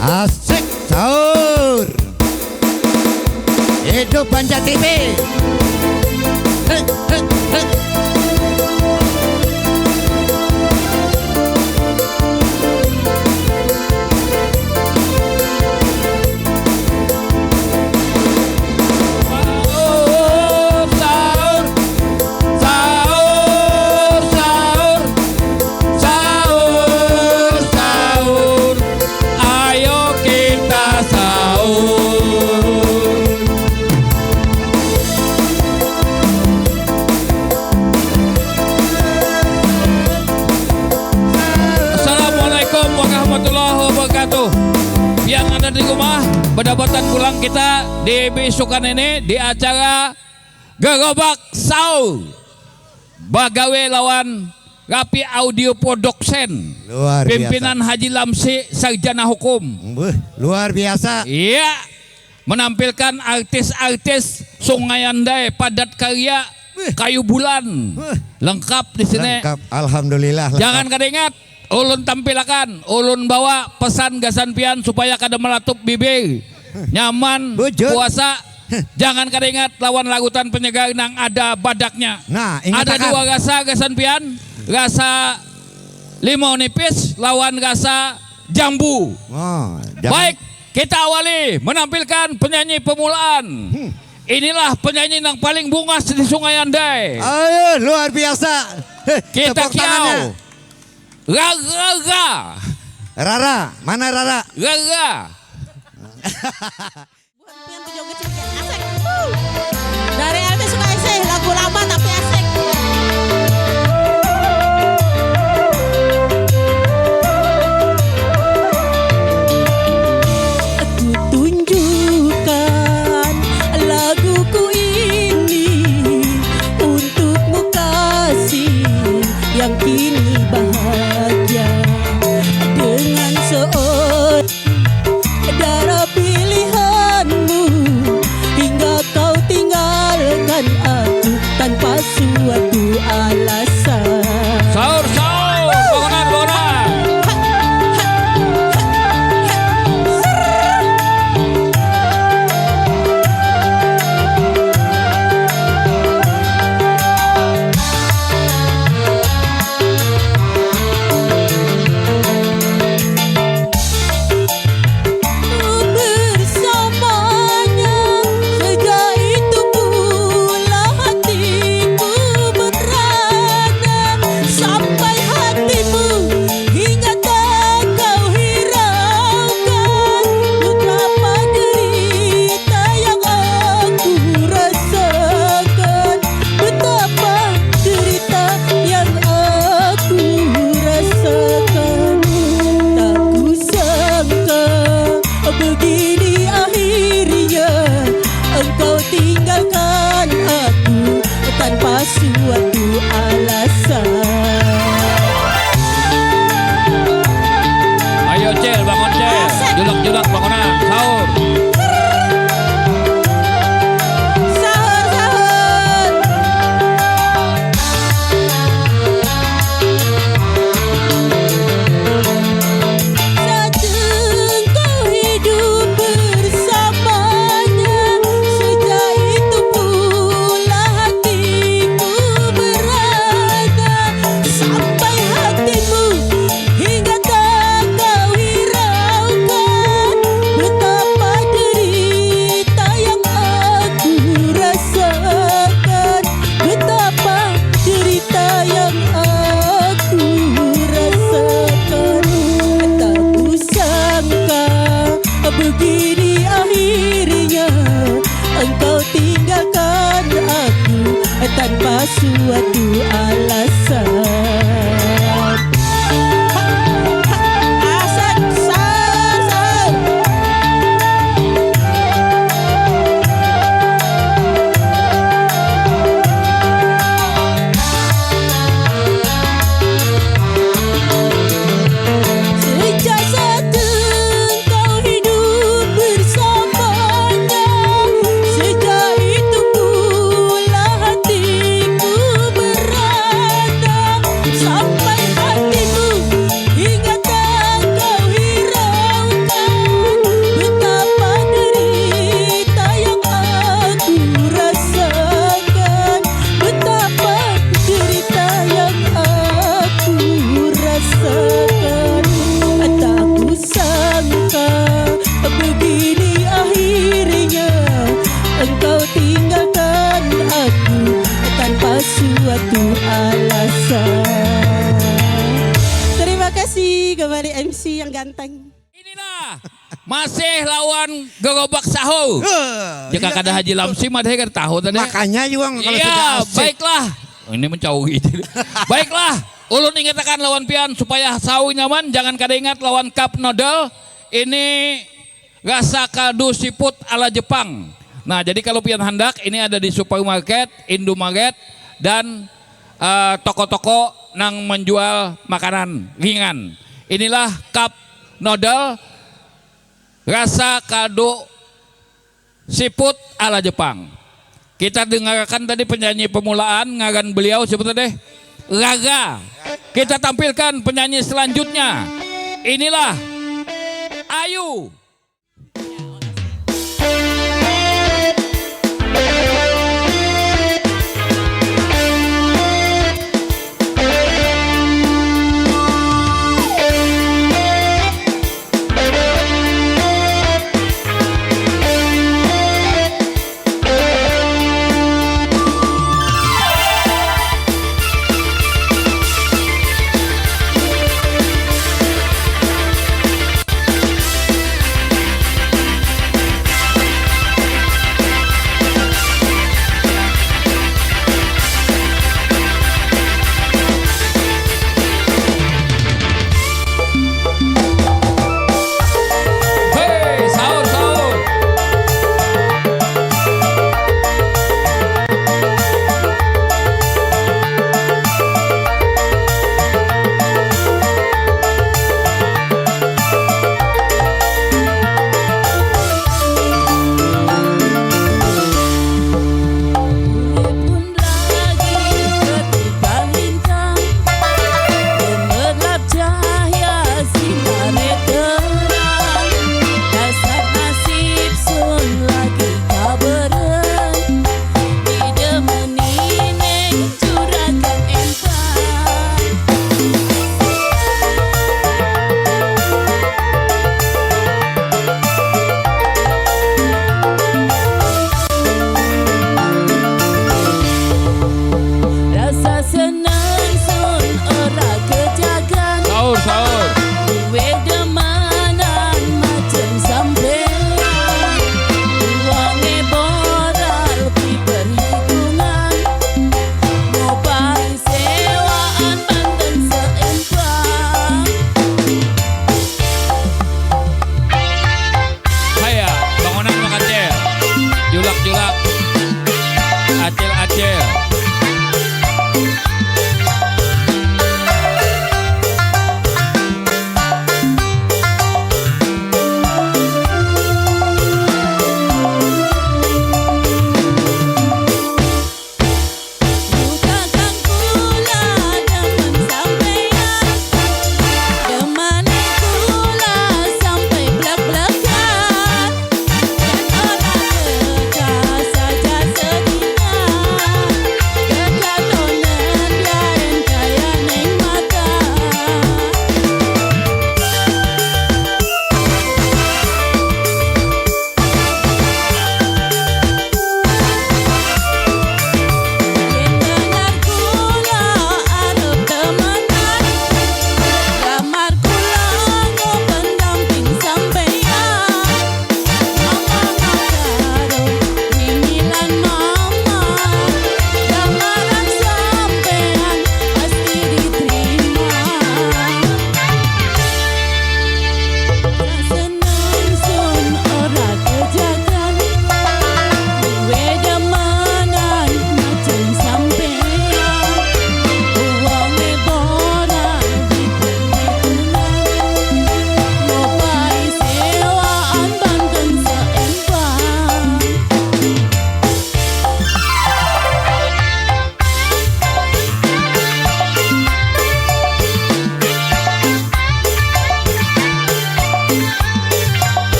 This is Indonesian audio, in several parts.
Asik sahur. Hidup Banjar TV. Hei, hei, hei. Yang ada di rumah berdapatan pulang kita di besokan ini di acara Gerobak Sahur bagawe lawan Rapi Audio Production Luar pimpinan biasa. Haji Lamsi sarjana hukum. Luar biasa. Iya, menampilkan artis-artis Sungai Andai, Padat Karya, Kayu Bulan, lengkap di sini. Lengkap, alhamdulillah. Lengkap. Jangan kada ingat, ulun tampilakan, ulun bawa pesan gasan pian supaya kada melatup bibir, nyaman, Bujur. puasa. Jangan kada ingat lawan larutan penyegar nang ada badaknya. Nah, ada ingat dua rasa gasan pian, rasa limau nipis lawan rasa jambu. Oh, Baik, kita awali menampilkan penyanyi pemulaan. Inilah penyanyi yang paling bungas di Sungai Andai. Ayo, luar biasa. Kita Tepuk tangannya. kiau. Raga. Rara, mana Rara? Raga. Dari LT Sukaisi, lagu lama tapi asik. Aku tunjukkan laguku ini untukmu kasih yang kini bahagia dengan seorang darah pilihanmu hingga kau tinggalkan aku tanpa suatu alasan. Sahur, sahur. Bangunan, bangunan. kembali MC yang ganteng. Inilah masih lawan Gogobak Sahu. Jika kada Haji Lamsi mah kan tahu tadi. Makanya juga kalau Iya, sudah asik. baiklah. Oh, ini mencauh gitu. Baiklah, ulun ingatkan lawan pian supaya Sahu nyaman. Jangan kada ingat lawan cup noodle. Ini rasa kaldu siput ala Jepang. Nah, jadi kalau pian hendak ini ada di supermarket, Indomaret dan toko-toko nang menjual makanan ringan. Inilah cup noodle rasa kaldu siput ala Jepang. Kita dengarkan tadi penyanyi pemulaan ngaran beliau siapa tadi? Raga. Kita tampilkan penyanyi selanjutnya. Inilah Ayu.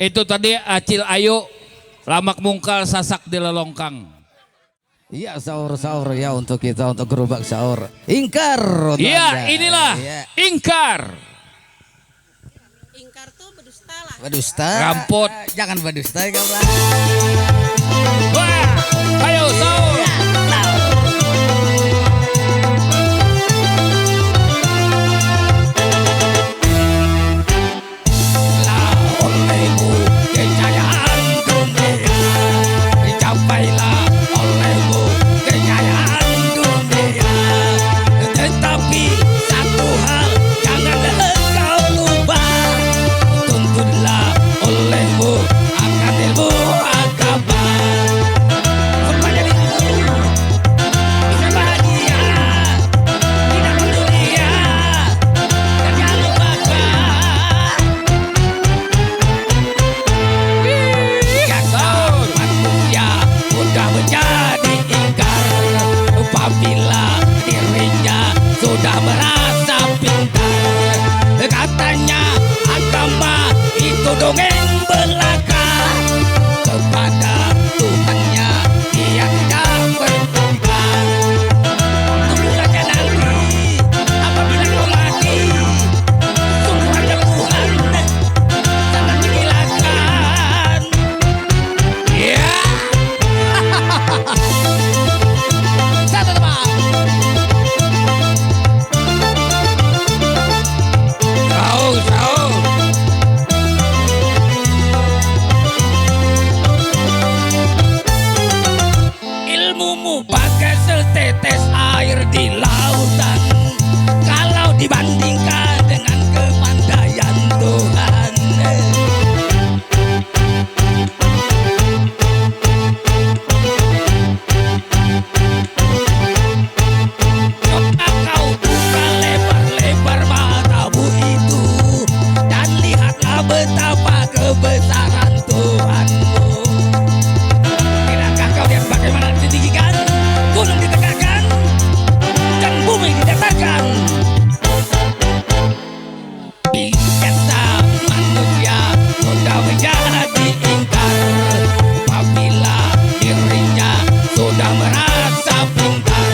Itu tadi Acil Ayu Lamak Mungkal Sasak di Lelongkang. Iya sahur-sahur ya untuk kita untuk gerobak sahur. Ingkar. Iya inilah Ya. ingkar. Ingkar tuh berdusta lah. Berdusta. Rampot. Jangan berdusta ya kawan. Wah, ayo sahur. Olehmu kejayaan dunia, dicapailah olehmu kejayaan dunia. Tetapi satu hal jangan engkau lupa, tuntutlah olehmu akan ilmu agama. Supaya dirimu bisa bahagia di dalam dunia dan jangan lupakan. Manusia mudah menjadi ingkar apabila dirinya sudah merasa pintar. Katanya agama itu dongeng belaka, kepada Tuhannya dia tidak berpegang. Tunggu saja nanti apabila kau mati, sungguh aja Tuhan sangat mengilakan. Ya. Satu teman. Sahur. Ilmumu bagai setetes air di lautan, kalau dibandingkan dengan kepandaian Tuhan. Coba kau buka lebar-lebar matamu itu dan lihatlah betapa kebesaran Tuhanmu. Tidakkah kau lihat bagaimana ditinggikan, gunung ditegakkan, dan bumi didatarkan? Biasa manusia mudah menjadi ingkar apabila dirinya sudah merasa pintar.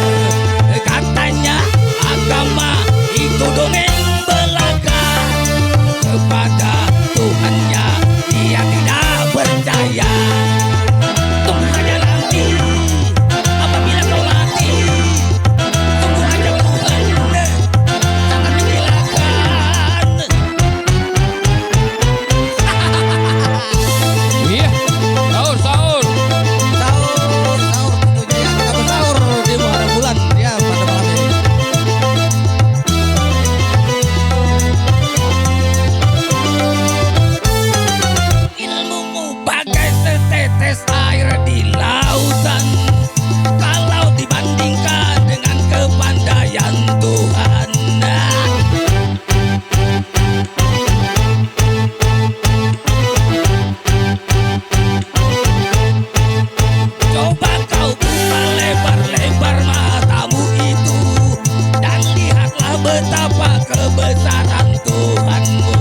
Katanya agama itu dongeng belaka, kepada Tuhannya dia tidak percaya. Tunggu saja nanti apabila kau mati, tunggu aja Tuhan sangat mengilakan. Iya. Sahur. Sahur tentunya yang kita bersahur di Muharram bulan ya pada malam ini. Ilmumu bagai setetes air di lautan, kalau dibandingkan dengan kepandaian Tuhan. Coba kau buka lebar-lebar matamu itu dan lihatlah betapa kebesaran Tuhanmu.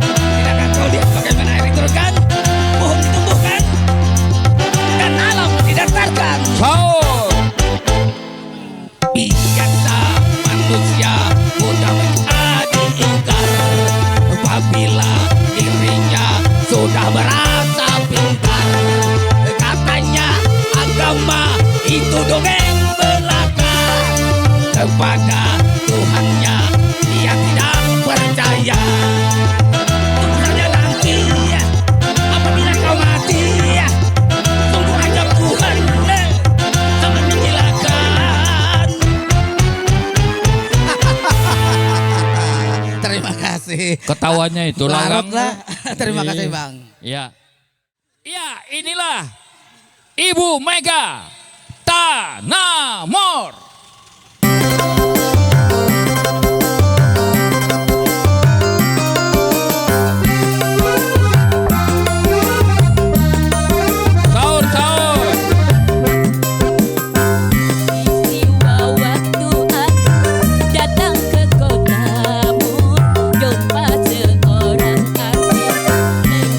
Tidakkah kau lihat bagaimana air diturunkan, pohon ditumbuhkan, dan alam didatarkan? Sahur. Biasa manusia mudah menjadi ingkar apabila dirinya sudah merasa pintar. Katanya agama itu dongeng belaka, kepada Tuhannya dia tidak percaya. Tunggu saja nanti apabila kau mati, tunggu aja Tuhan sangat mengilakan. Terima kasih. Ketawanya itu Larut larang. lah. Terima Iya. kasih Bang. Ya. Ya, inilah Ibu Mega Tanamor. Sahur. Istiwa waktu aku datang ke kotamu, jumpa seorang artis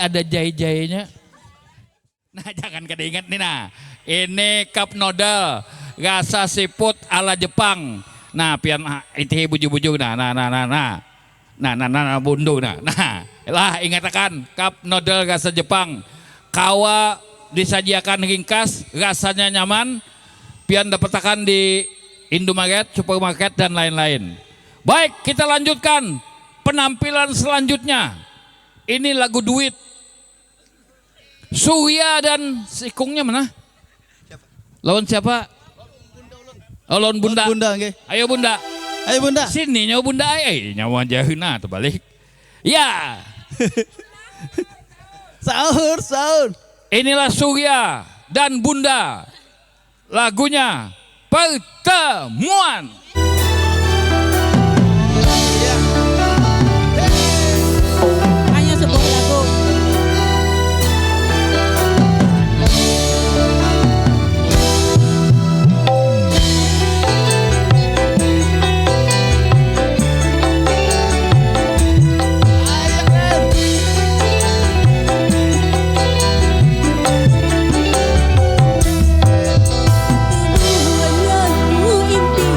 ada jai-jainya. Nah jangan kada ingat nih nah. Ini cup noodle rasa siput ala Jepang. Nah pian itu buju-buju nah bundu nah lah ingatakan cup noodle rasa Jepang. Kawa disajikan ringkas, rasanya nyaman. Pian dapatakan di Indomaret, supermarket dan lain-lain. Baik, kita lanjutkan penampilan selanjutnya. Ini lagu duit. Surya dan Sikungnya mana? Lawan siapa? Oh, lawan Bunda. Bunda nggih. Ayo Bunda. Ayo Bunda. Sini nyawa Bunda nyawa jahuna terbalik. Ya. Sahur. Inilah Surya dan Bunda. Lagunya Pertemuan. Hanya sebuah lagu. Lagu impi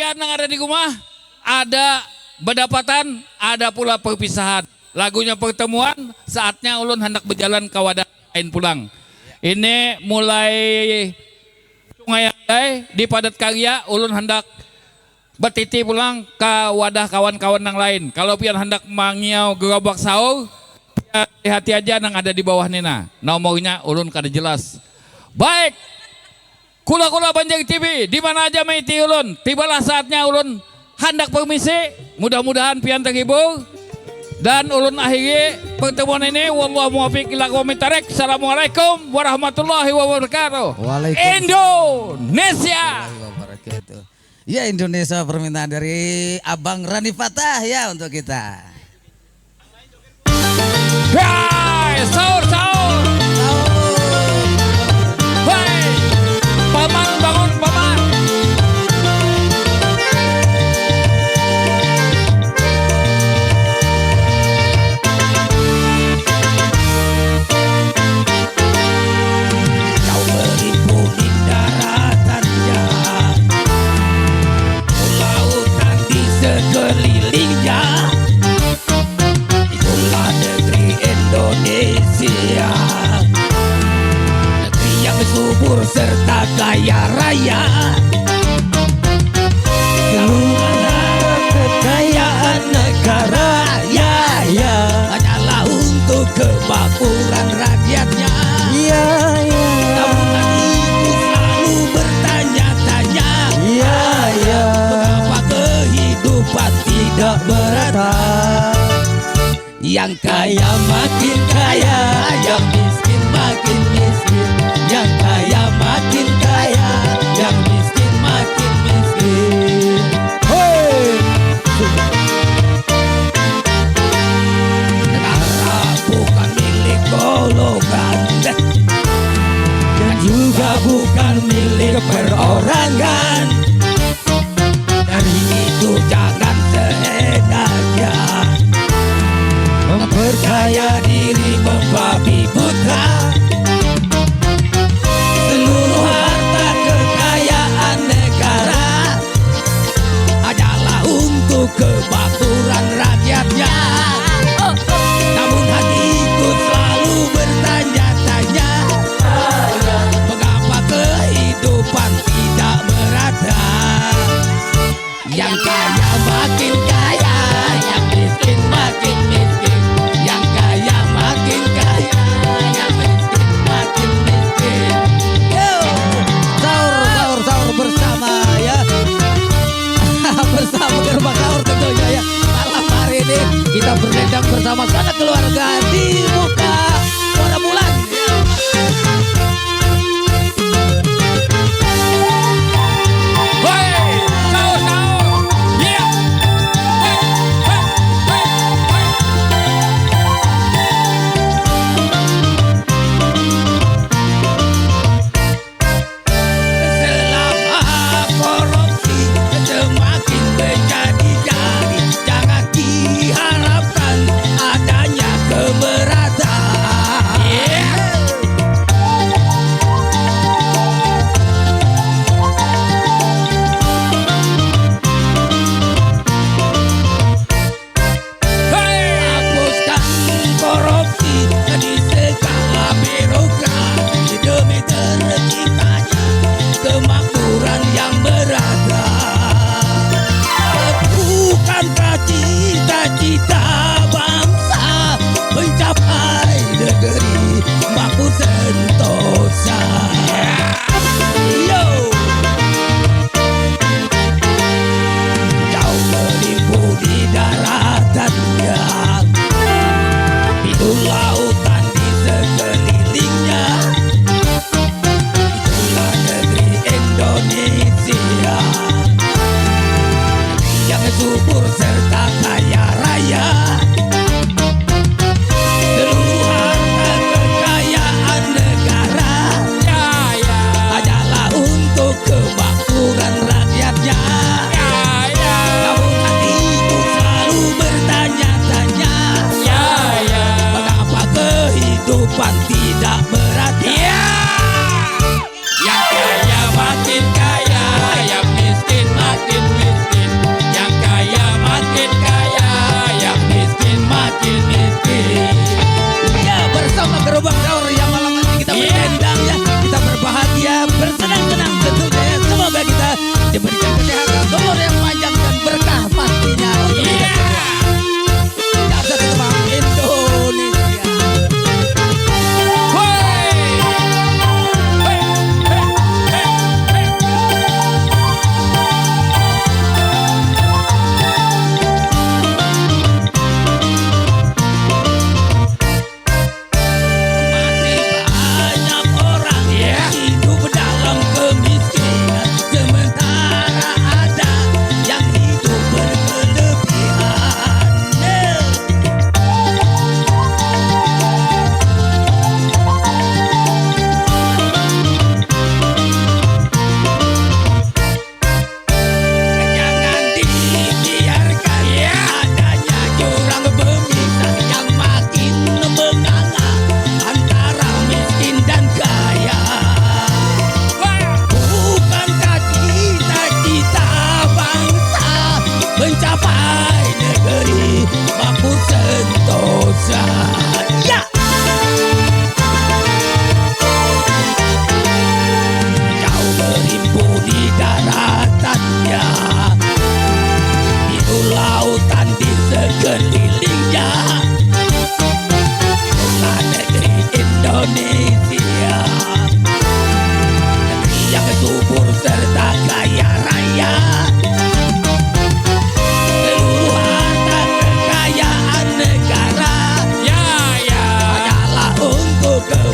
pian yang ada di rumah, ada berdapatan, ada pula perpisahan. Lagunya pertemuan, saatnya ulun hendak berjalan ke wadah lain pulang. Ini mulai Sungai Andai di Padat Karya, ulun hendak bertiti pulang ke wadah kawan-kawan yang lain. Kalau pian hendak mangiau gerobak sahur, hati-hati aja yang ada di bawah Nina. Nomornya ulun kada jelas. Baik, kula-kula Banjar TV, di mana aja mengiti ulun. Tibalah saatnya ulun hendak permisi. Mudah-mudahan pian terhibur. Dan ulun akhiri pertemuan ini. Wallahu muwaffiq ila aqwamit thoriq. Assalamualaikum warahmatullahi wabarakatuh. Waalaikumsalam. Indonesia. Ya, Indonesia, permintaan dari Abang Rani Fatah ya untuk kita. Hai, sahur. Hai, paman bangun paman. Kau meliputi daratannya, lautan di sekelilingnya. Itulah negeri Indonesia, negeri yang subur serta kaya raya. Segala kekayaan negara ya hanyalah untuk kemakmuran rakyatnya. Namun hatiku selalu bertanya-tanya, mengapa kehidupan tidak merata? Yang kaya makin kaya, yang miskin makin miskin. Yang kaya makin kaya, yang miskin makin miskin. Negara bukan milik golongan, dan juga bukan milik perorangan. Dari itu jangan seenaknya memperkaya diri, membabi buta. Seluruh harta kekayaan negara adalah untuk kemakmuran rakyatnya. Namun hatiku selalu bertanya-tanya, mengapa kehidupan tidak merata? Yang kaya makin kaya, yang miskin makin miskin. Yang kaya makin kaya, yang miskin makin miskin. Yo, sahur bersama ya. Bersama gerbang sahur tentunya ya. Malam hari ini kita berdendang bersama sanak keluarga di muka suara bulan. Hei, sahur. Yeah. Selama korupsi semakin menjadi-jadi, jangan diharapkan adanya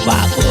kemakmuran